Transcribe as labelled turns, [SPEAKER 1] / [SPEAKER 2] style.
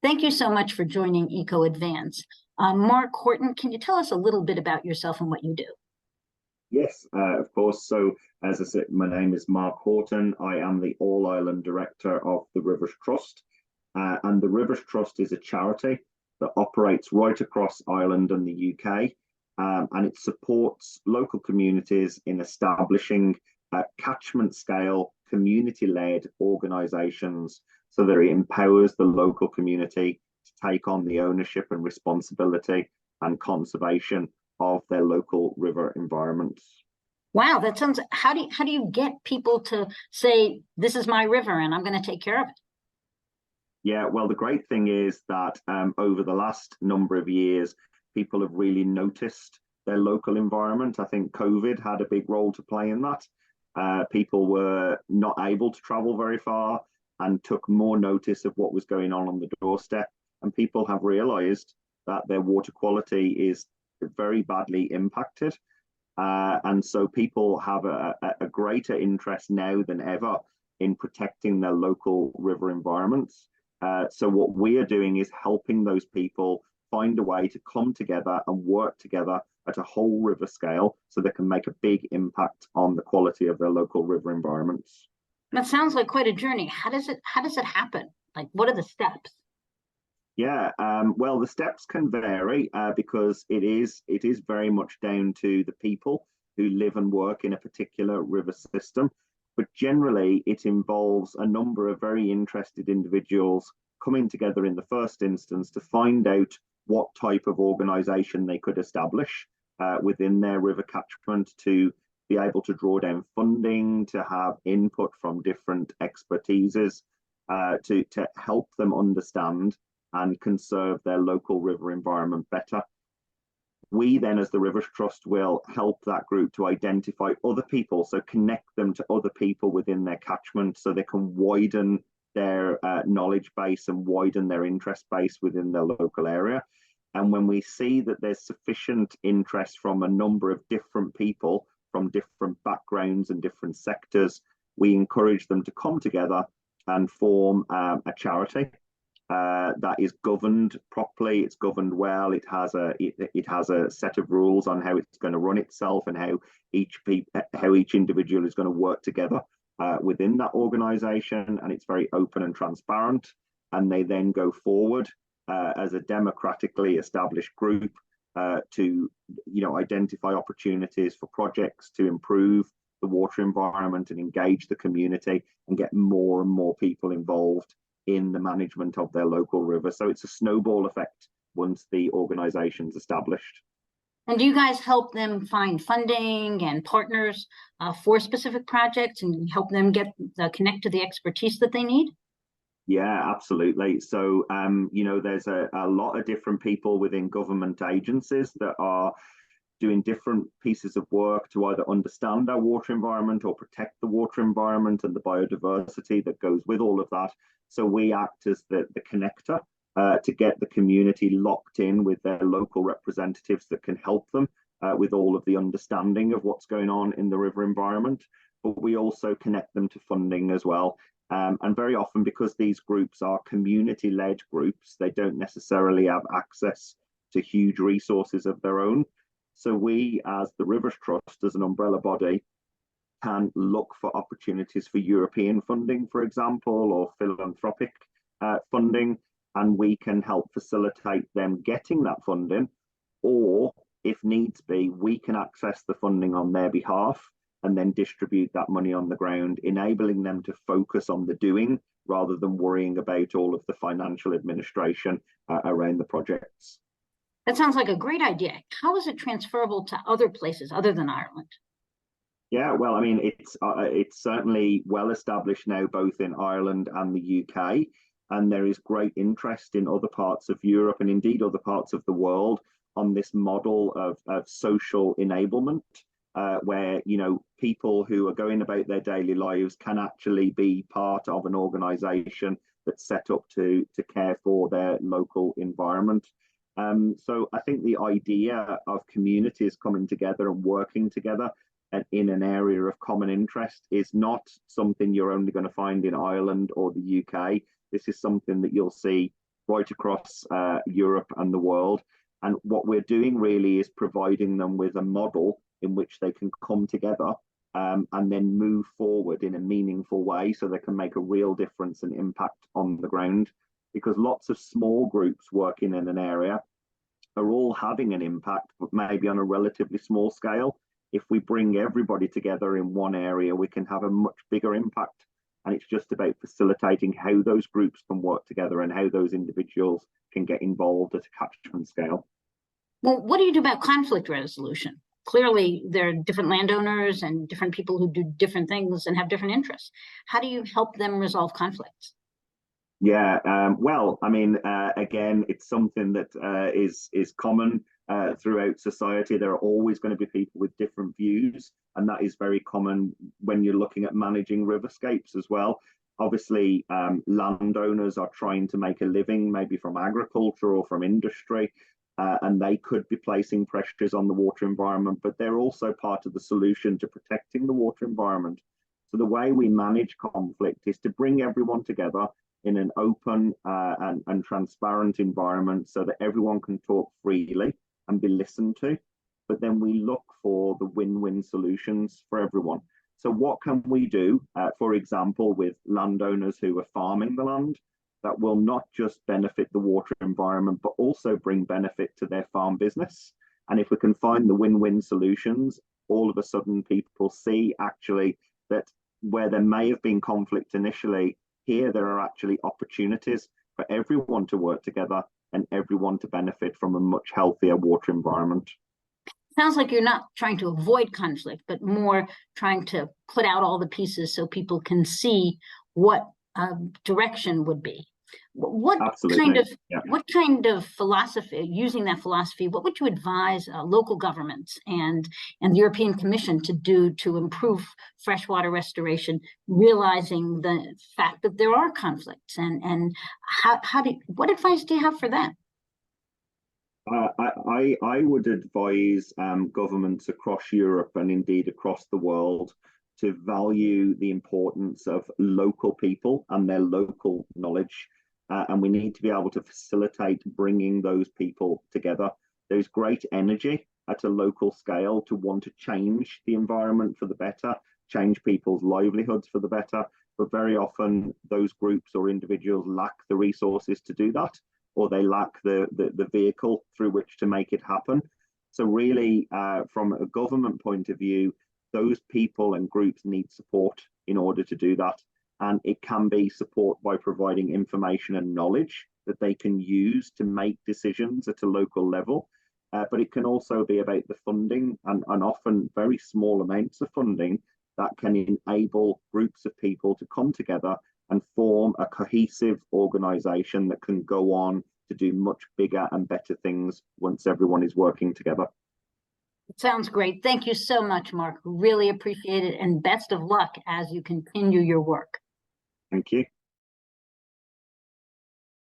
[SPEAKER 1] Thank you so much for joining Eco Advance. Mark Horton, can you tell us a little bit about yourself and what you do?
[SPEAKER 2] Yes, of course. So, as I said, my name is Mark Horton. I am the All Ireland Director of the Rivers Trust. And the Rivers Trust is a charity that operates right across Ireland and the UK. And it supports local communities in establishing catchment scale, community led organisations so that it empowers the local community to take on the ownership and responsibility and conservation of their local river environments.
[SPEAKER 1] Wow, that sounds, how do you get people to say, this is my river and I'm going to take care of it?
[SPEAKER 2] Yeah, well, the great thing is that over the last number of years, people have really noticed their local environment. I think COVID had a big role to play in that. People were not able to travel very far and took more notice of what was going on the doorstep. And people have realized that their water quality is very badly impacted. And so people have a greater interest now than ever in protecting their local river environments. So what we are doing is helping those people find a way to come together and work together at a whole river scale so they can make a big impact on the quality of their local river environments.
[SPEAKER 1] That sounds like quite a journey. How does it happen? Like, what are the steps?
[SPEAKER 2] Yeah, well, the steps can vary because it is very much down to the people who live and work in a particular river system. But generally, it involves a number of very interested individuals coming together in the first instance to find out what type of organisation they could establish within their river catchment to be able to draw down funding, to have input from different expertises, to help them understand and conserve their local river environment better. We then, as the Rivers Trust, will help that group to identify other people, so connect them to other people within their catchment so they can widen their knowledge base and widen their interest base within their local area. And when we see that there's sufficient interest from a number of different people from different backgrounds and different sectors, we encourage them to come together and form a charity that is governed properly. It's governed well. It has a set of rules on how it's going to run itself and how each individual is going to work together within that organisation. And it's very open and transparent. And they then go forward as a democratically established group to identify opportunities for projects to improve the water environment and engage the community and get more and more people involved in the management of their local river. So it's a snowball effect once the organization's established.
[SPEAKER 1] And do you guys help them find funding and partners for specific projects and help them connect to the expertise that they need?
[SPEAKER 2] Yeah, absolutely. So, there's a lot of different people within government agencies that are doing different pieces of work to either understand our water environment or protect the water environment and the biodiversity that goes with all of that. So we act as the connector to get the community locked in with their local representatives that can help them with all of the understanding of what's going on in the river environment. But we also connect them to funding as well. And very often, because these groups are community-led groups, they don't necessarily have access to huge resources of their own. So we, as the Rivers Trust, as an umbrella body, can look for opportunities for European funding, for example, or philanthropic funding, and we can help facilitate them getting that funding. Or, if needs be, we can access the funding on their behalf and then distribute that money on the ground, enabling them to focus on the doing rather than worrying about all of the financial administration around the projects.
[SPEAKER 1] That sounds like a great idea. How is it transferable to other places other than Ireland?
[SPEAKER 2] Yeah, well, I mean, it's certainly well established now, both in Ireland and the UK, and there is great interest in other parts of Europe and indeed other parts of the world on this model of social enablement, where people who are going about their daily lives can actually be part of an organisation that's set up to care for their local environment. So I think the idea of communities coming together and working together in an area of common interest is not something you're only going to find in Ireland or the UK. This is something that you'll see right across Europe and the world. And what we're doing really is providing them with a model in which they can come together and then move forward in a meaningful way so they can make a real difference and impact on the ground. Because lots of small groups working in an area are all having an impact, but maybe on a relatively small scale. If we bring everybody together in one area, we can have a much bigger impact. And it's just about facilitating how those groups can work together and how those individuals can get involved at a catchment scale.
[SPEAKER 1] Well, what do you do about conflict resolution? Clearly, there are different landowners and different people who do different things and have different interests. How do you help them resolve conflicts?
[SPEAKER 2] Yeah, well, I mean, again, it's something that is common throughout society. There are always going to be people with different views, and that is very common when you're looking at managing riverscapes as well. Obviously, landowners are trying to make a living, maybe from agriculture or from industry, and they could be placing pressures on the water environment, but they're also part of the solution to protecting the water environment. So the way we manage conflict is to bring everyone together in an open and transparent environment so that everyone can talk freely and be listened to. But then we look for the win-win solutions for everyone. So what can we do, for example, with landowners who are farming the land that will not just benefit the water environment, but also bring benefit to their farm business? And if we can find the win-win solutions, all of a sudden people see actually that where there may have been conflict initially, here there are actually opportunities for everyone to work together and everyone to benefit from a much healthier water environment.
[SPEAKER 1] Sounds like you're not trying to avoid conflict, but more trying to put out all the pieces so people can see what direction would be. What kind of philosophy, using that philosophy, what would you advise local governments and the European Commission to do to improve freshwater restoration, realizing the fact that there are conflicts, and what advice do you have for them?
[SPEAKER 2] I would advise governments across Europe and indeed across the world to value the importance of local people and their local knowledge. And we need to be able to facilitate bringing those people together. There's great energy at a local scale to want to change the environment for the better, change people's livelihoods for the better. But very often those groups or individuals lack the resources to do that, or they lack the vehicle through which to make it happen. So really, from a government point of view, those people and groups need support in order to do that. And it can be support by providing information and knowledge that they can use to make decisions at a local level. But it can also be about the funding and often very small amounts of funding that can enable groups of people to come together and form a cohesive organization that can go on to do much bigger and better things once everyone is working together.
[SPEAKER 1] It sounds great. Thank you so much, Mark. Really appreciate it, and best of luck as you continue your work.
[SPEAKER 2] Thank you.